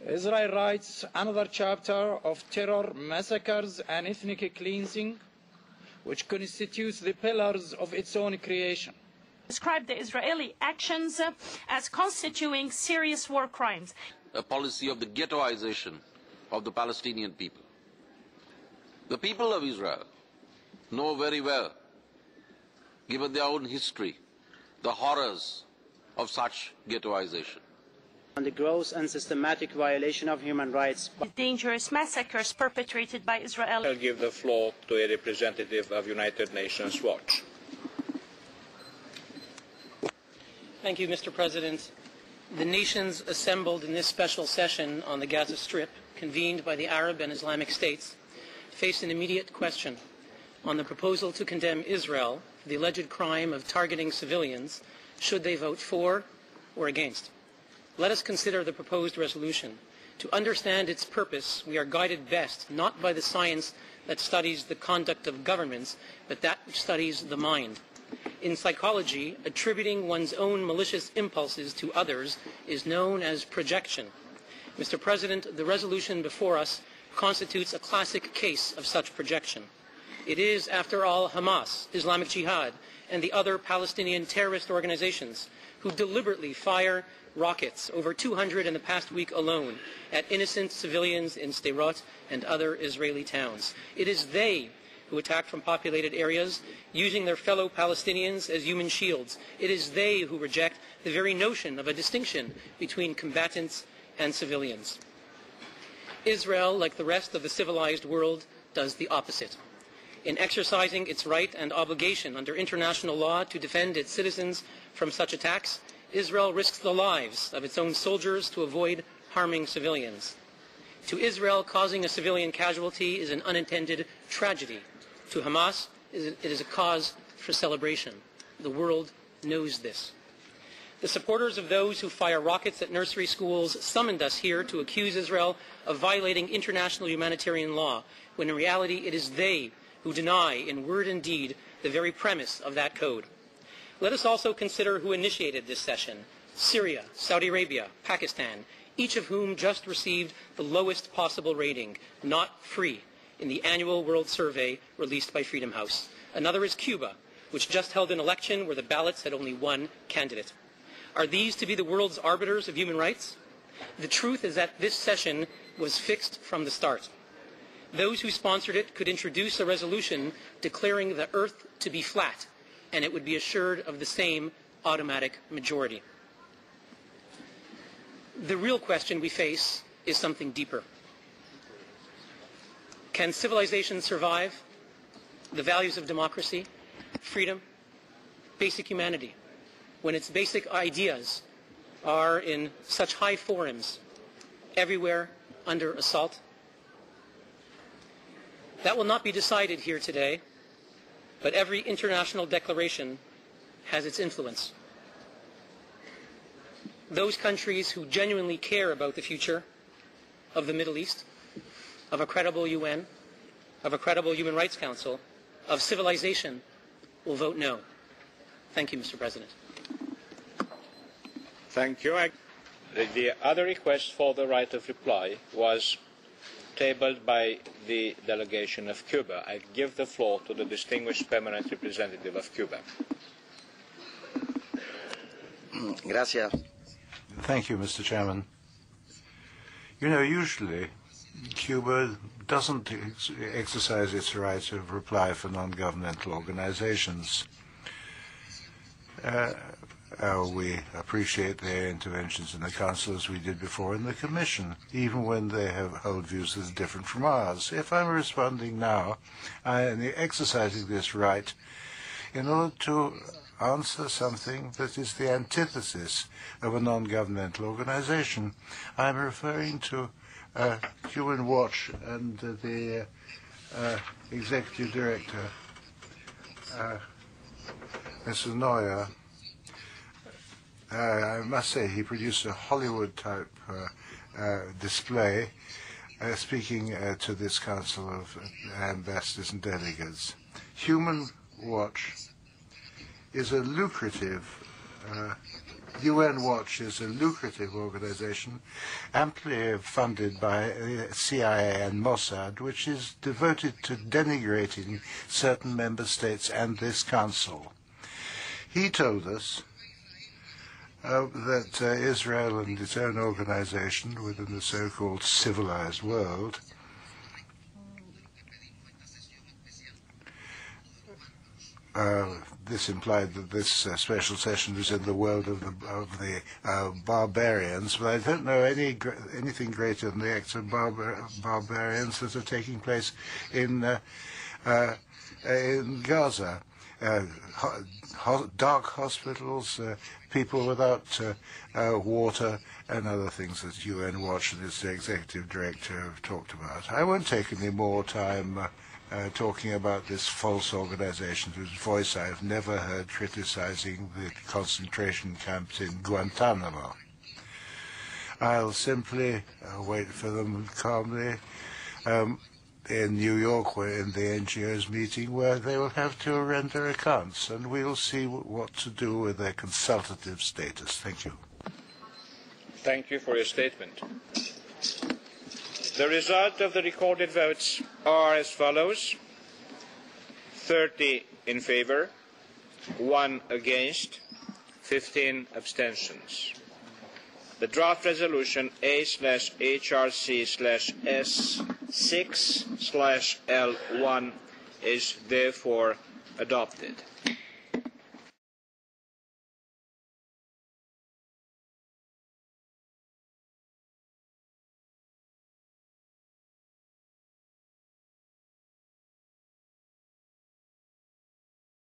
Israel writes another chapter of terror, massacres, and ethnic cleansing, which constitutes the pillars of its own creation. Described the Israeli actions as constituting serious war crimes. A policy of the ghettoization of the Palestinian people. The people of Israel know very well, given their own history, the horrors of such ghettoization. On the gross and systematic violation of human rights. Dangerous massacres perpetrated by Israel. I'll give the floor to a representative of United Nations Watch. Thank you, Mr. President. The nations assembled in this special session on the Gaza Strip, convened by the Arab and Islamic states, face an immediate question on the proposal to condemn Israel for the alleged crime of targeting civilians, should they vote for or against. Let us consider the proposed resolution. To understand its purpose, we are guided best not by the science that studies the conduct of governments, but that which studies the mind. In psychology, attributing one's own malicious impulses to others is known as projection. Mr. President, the resolution before us constitutes a classic case of such projection. It is, after all, Hamas, Islamic Jihad, and the other Palestinian terrorist organizations who deliberately fire rockets, over 200 in the past week alone, at innocent civilians in Sderot and other Israeli towns. It is they who attack from populated areas, using their fellow Palestinians as human shields. It is they who reject the very notion of a distinction between combatants and civilians. Israel, like the rest of the civilized world, does the opposite. In exercising its right and obligation under international law to defend its citizens from such attacks, Israel risks the lives of its own soldiers to avoid harming civilians. To Israel, causing a civilian casualty is an unintended tragedy. To Hamas, it is a cause for celebration. The world knows this. The supporters of those who fire rockets at nursery schools summoned us here to accuse Israel of violating international humanitarian law, when in reality it is they who deny in word and deed the very premise of that code. Let us also consider who initiated this session: Syria, Saudi Arabia, Pakistan, each of whom just received the lowest possible rating, not free, in the annual World Survey released by Freedom House. Another is Cuba, which just held an election where the ballots had only one candidate. Are these to be the world's arbiters of human rights? The truth is that this session was fixed from the start. Those who sponsored it could introduce a resolution declaring the earth to be flat, and it would be assured of the same automatic majority. The real question we face is something deeper. Can civilization survive the values of democracy, freedom, basic humanity, when its basic ideas are in such high forums, everywhere under assault? That will not be decided here today, but every international declaration has its influence. Those countries who genuinely care about the future of the Middle East, of a credible UN, of a credible Human Rights Council, of civilization, will vote no. Thank you, Mr. President. Thank you. The other request for the right of reply was tabled by the delegation of Cuba. I give the floor to the distinguished permanent representative of Cuba. Gracias. Thank you, Mr. Chairman. You know, usually Cuba doesn't exercise its right of reply for non-governmental organizations. We appreciate their interventions in the Council, as we did before in the Commission, even when they hold views that are different from ours. If I'm responding now, I am exercising this right in order to answer something that is the antithesis of a non-governmental organization. I'm referring to Human Watch and the executive director, Mr. Neuer. I must say he produced a Hollywood-type display speaking to this Council of Ambassadors and Delegates. Human Watch is a lucrative UN Watch is a lucrative organization, amply funded by CIA and Mossad, which is devoted to denigrating certain member states and this council. He told us that Israel and its own organization within the so-called civilized world this implied that this special session was in the world of the barbarians, but I don't know anything greater than the acts of barbarians that are taking place in Gaza. Dark hospitals, people without water, and other things that UN Watch and its executive director have talked about. I won't take any more time talking about this false organization whose voice I've never heard criticizing the concentration camps in Guantanamo. I'll simply wait for them calmly in New York, where in the NGOs meeting, where they will have to render accounts, and we'll see what to do with their consultative status. Thank you. Thank you for your statement. The result of the recorded votes are as follows: 30 in favor, 1 against, 15 abstentions. The draft resolution A/HRC/S6/L1 is therefore adopted.